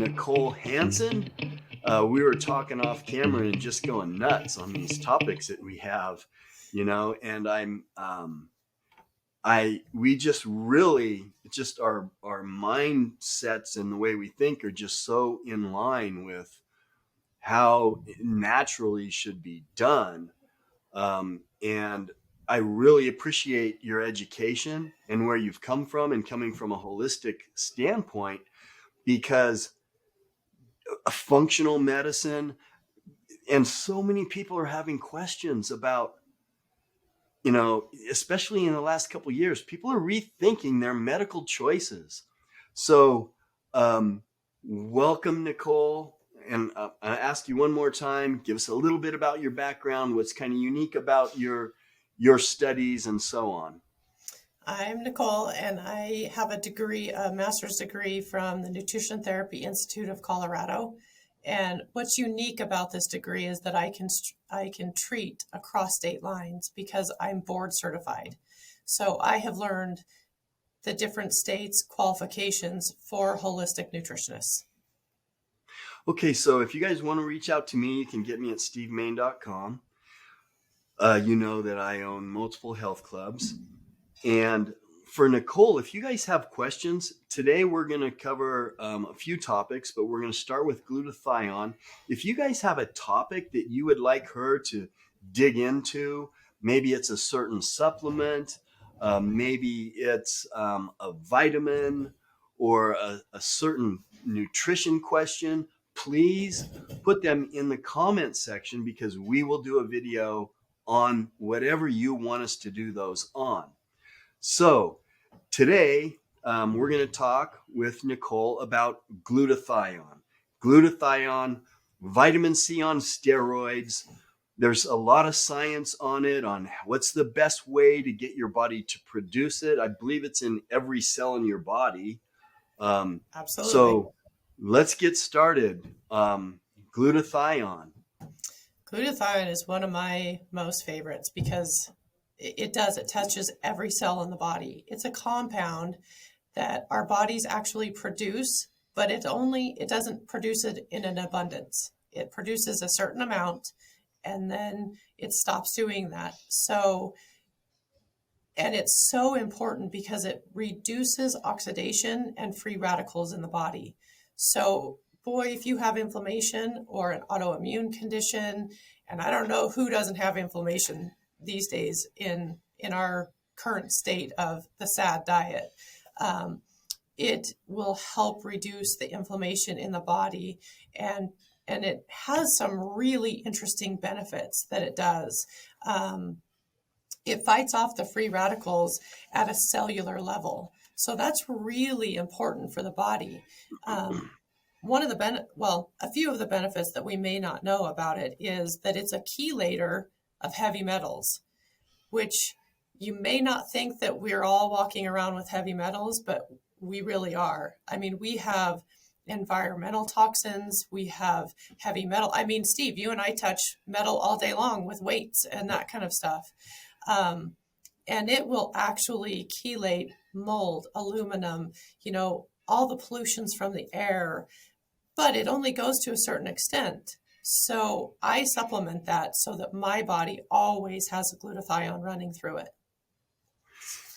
Nicole Hansen. We were talking off camera and just going nuts on these topics that we have, and we just really, just our mindsets and the way we think are just so in line with how it naturally should be done. And I really appreciate your education and where you've come from and coming from a holistic standpoint, because functional medicine and so many people are having questions about, especially in the last couple of years, people are rethinking their medical choices. So welcome, Nicole. And I ask you one more time, give us a little bit about your background, what's kind of unique about your studies and so on. I'm Nicole, and I have a master's degree from the Nutrition Therapy Institute of Colorado. And what's unique about this degree is that I can treat across state lines because I'm board certified. So I have learned the different states' qualifications for holistic nutritionists. Okay, so if you guys want to reach out to me, you can get me at stevemain.com. You know that I own multiple health clubs. And for Nicole, if you guys have questions, today we're going to cover a few topics, but we're going to start with glutathione. If you guys have a topic that you would like her to dig into, maybe it's a certain supplement, maybe it's a vitamin or a certain nutrition question, please put them in the comment section, because we will do a video on whatever you want us to do those on. So today we're going to talk with Nicole about glutathione. Glutathione, vitamin C on steroids. There's a lot of science on it, on what's the best way to get your body to produce it. I believe it's in every cell in your body. Absolutely. So let's get started. Glutathione. Glutathione is one of my most favorites because it touches every cell in the body. It's a compound that our bodies actually produce, but it doesn't produce it in an abundance. It produces a certain amount and then it stops doing that. And it's so important because it reduces oxidation and free radicals in the body. So boy, if you have inflammation or an autoimmune condition, and I don't know who doesn't have inflammation these days in our current state of the SAD diet, it will help reduce the inflammation in the body, and it has some really interesting benefits that it does. It fights off the free radicals at a cellular level, so that's really important for the body. A few of the benefits that we may not know about it is that it's a chelator of heavy metals, which you may not think that we're all walking around with heavy metals, but we really are. I mean, we have environmental toxins, we have heavy metal. I mean, Steve, you and I touch metal all day long with weights and that kind of stuff. And it will actually chelate mold, aluminum, all the pollutions from the air, but it only goes to a certain extent. So I supplement that so that my body always has a glutathione running through it.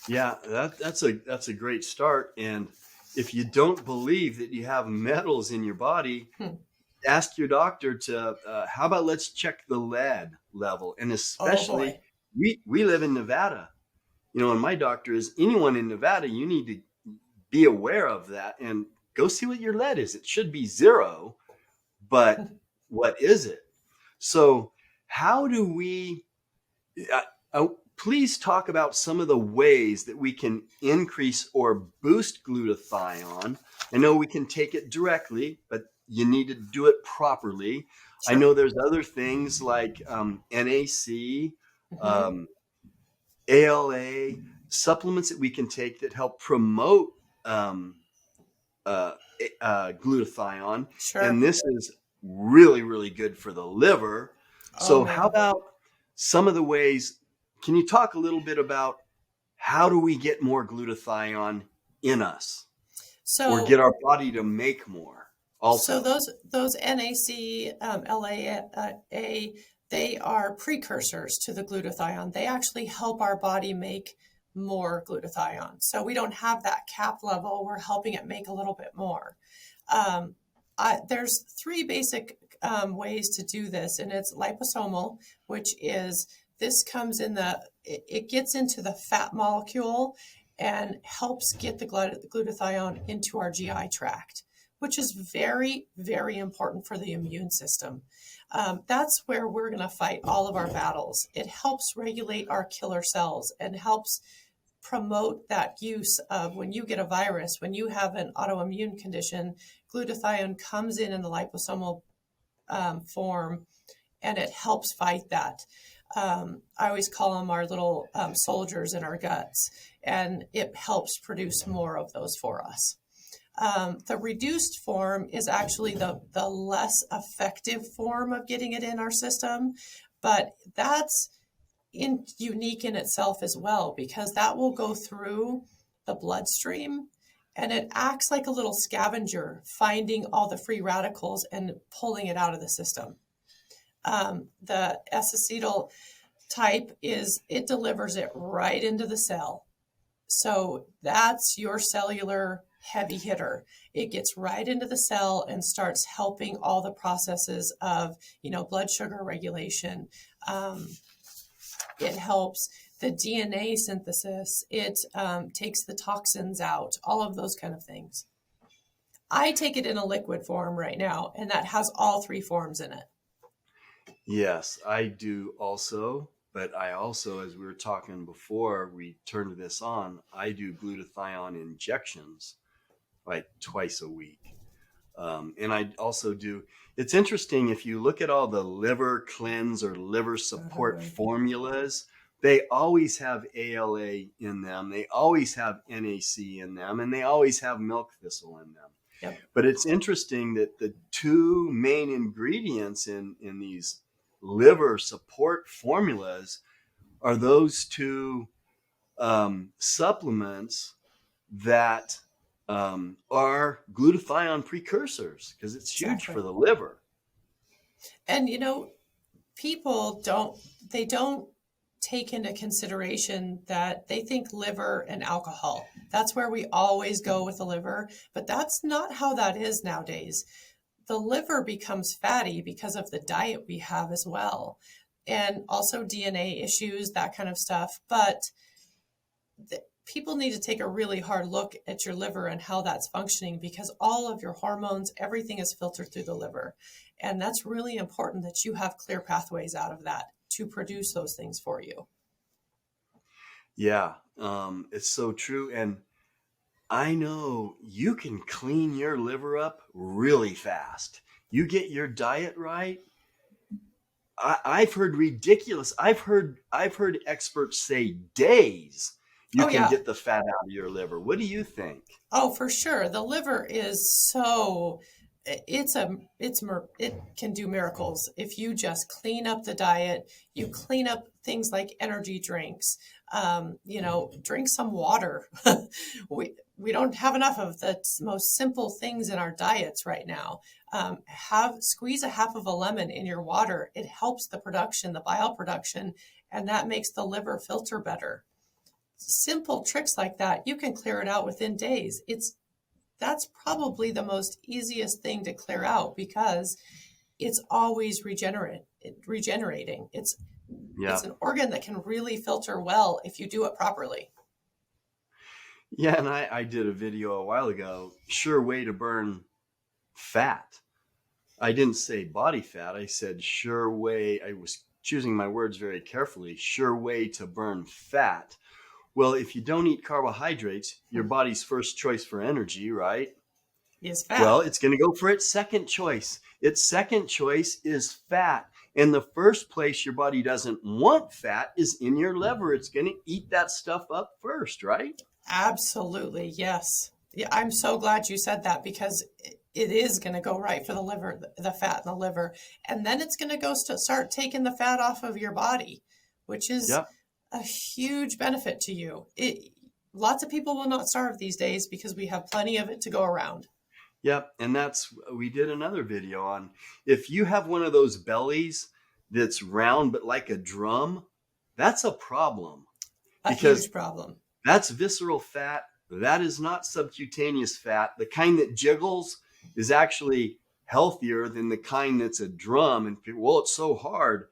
Yeah, that's a great start. And if you don't believe that you have metals in your body, ask your doctor to, how about let's check the lead level? And especially, we live in Nevada, and my doctor is, anyone in Nevada, you need to be aware of that and go see what your lead is. It should be 0, but what is it? So how do we, please talk about some of the ways that we can increase or boost glutathione. I know we can take it directly, but you need to do it properly. Sure. I know there's other things like NAC, ALA, supplements that we can take that help promote glutathione. Sure. And this is really, really good for the liver. So how about some of the ways, can you talk a little bit about how do we get more glutathione in us, or get our body to make more? So also. those NAC, LAA, they are precursors to the glutathione. They actually help our body make more glutathione. So we don't have that cap level. We're helping it make a little bit more. Um, there's three basic ways to do this, and it's liposomal, which is this comes in it gets into the fat molecule and helps get the glutathione into our GI tract, which is very, very important for the immune system. That's where we're going to fight all of our battles. It helps regulate our killer cells and helps promote that use of when you get a virus, when you have an autoimmune condition, glutathione comes in the liposomal form, and it helps fight that. I always call them our little soldiers in our guts, and it helps produce more of those for us. The reduced form is actually the less effective form of getting it in our system, but that's unique in itself as well, because that will go through the bloodstream and it acts like a little scavenger, finding all the free radicals and pulling it out of the system. The S-acetyl type it delivers it right into the cell. So that's your cellular heavy hitter. It gets right into the cell and starts helping all the processes of, blood sugar regulation. It helps the DNA synthesis. It takes the toxins out, all of those kind of things. I take it in a liquid form right now, and that has all three forms in it. Yes, I do also. But I also, as we were talking before we turned this on, I do glutathione injections like twice a week. And I also do, it's interesting if you look at all the liver cleanse or liver support formulas, they always have ALA in them, they always have NAC in them, and they always have milk thistle in them. Yep. But it's interesting that the two main ingredients in these liver support formulas are those two supplements that are glutathione precursors, because it's huge for the liver. And people don't take into consideration that they think liver and alcohol. That's where we always go with the liver, but that's not how that is nowadays. The liver becomes fatty because of the diet we have as well, and also DNA issues, that kind of stuff. But people need to take a really hard look at your liver and how that's functioning, because all of your hormones, everything is filtered through the liver. And that's really important that you have clear pathways out of that to produce those things for you. Yeah, it's so true. And I know you can clean your liver up really fast. You get your diet right. I've heard ridiculous. I've heard experts say days you can get the fat out of your liver. What do you think? Oh, for sure. The liver is it can do miracles if you just clean up the diet. You clean up things like energy drinks. Drink some water. We don't have enough of the most simple things in our diets right now. Squeeze a half of a lemon in your water. It helps the bile production, and that makes the liver filter better. Simple tricks like that, you can clear it out within days. That's probably the most easiest thing to clear out, because it's always regenerating. It's an organ that can really filter well if you do it properly. Yeah, and I did a video a while ago, sure way to burn fat. I didn't say body fat, I said sure way. I was choosing my words very carefully. Sure way to burn fat. Well, if you don't eat carbohydrates, your body's first choice for energy, right? Is fat. Well, it's going to go for its second choice. Its second choice is fat. And the first place your body doesn't want fat is in your liver. It's going to eat that stuff up first, right? Absolutely, yes. Yeah, I'm so glad you said that, because it is going to go right for the liver, the fat in the liver. And then it's going to go start taking the fat off of your body, which is a huge benefit to you. Lots of people will not starve these days because we have plenty of it to go around. Yep. And we did another video on if you have one of those bellies that's round but like a drum, that's a problem A because huge problem. that's visceral fat. That is not subcutaneous fat. The kind that jiggles is actually healthier than the kind that's a drum. And people, well, it's so hard.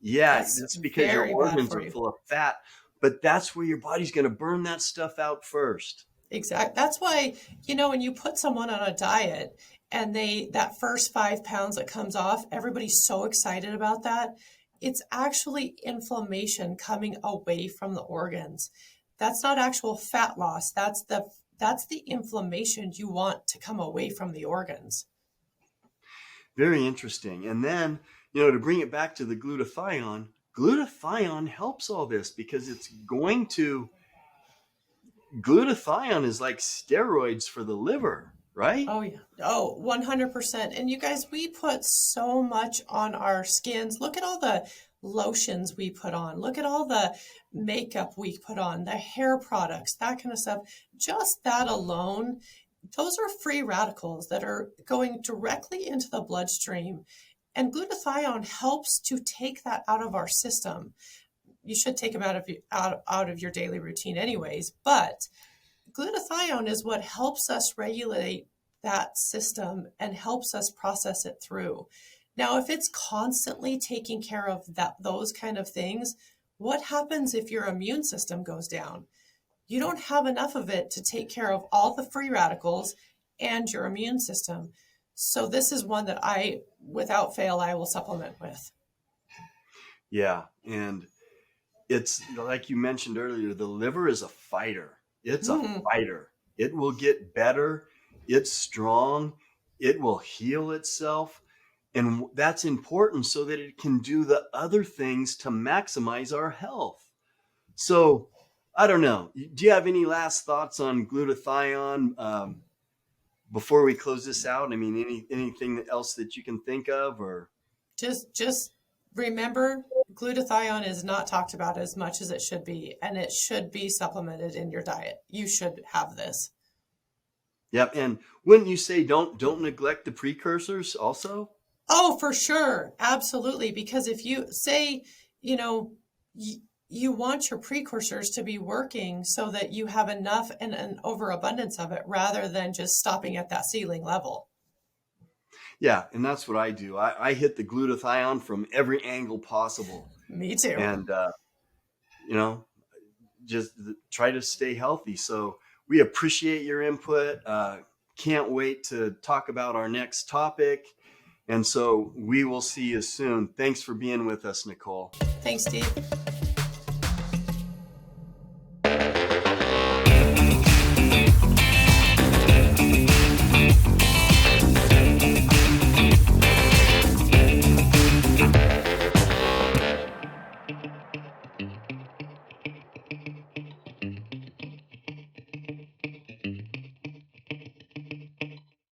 Yeah, That's it's because your very bad organs for are you. full of fat, but that's where your body's going to burn that stuff out first. Exactly. That's why, when you put someone on a diet and that first 5 pounds that comes off, everybody's so excited about that. It's actually inflammation coming away from the organs. That's not actual fat loss. That's the inflammation you want to come away from the organs. Very interesting. And then, to bring it back to the glutathione helps all this because glutathione is like steroids for the liver, right? Oh yeah. Oh, 100%. And you guys, we put so much on our skins. Look at all the lotions we put on. Look at all the makeup we put on, the hair products, that kind of stuff. Just that alone, those are free radicals that are going directly into the bloodstream. And glutathione helps to take that out of our system. You should take them out of your daily routine anyways, but glutathione is what helps us regulate that system and helps us process it through. Now, if it's constantly taking care of those kind of things, what happens if your immune system goes down? You don't have enough of it to take care of all the free radicals and your immune system. So this is one that without fail, I will supplement with. Yeah. And it's like you mentioned earlier, the liver is a fighter. It's a Mm, fighter. It will get better. It's strong. It will heal itself. And that's important so that it can do the other things to maximize our health. So I don't know. Do you have any last thoughts on glutathione before we close this out? I mean, anything else that you can think of, or just remember, glutathione is not talked about as much as it should be, and it should be supplemented in your diet. You should have this. yep. And wouldn't you say don't neglect the precursors also? Oh, for sure. Absolutely. Because if you say, you know, you want your precursors to be working so that you have enough and an overabundance of it rather than just stopping at that ceiling level. Yeah, and that's what I do. I hit the glutathione from every angle possible, Me too. and you know, just try to stay healthy. So we appreciate your input. Can't wait to talk about our next topic. And so we will see you soon. Thanks for being with us, Nicole. Thanks, Steve.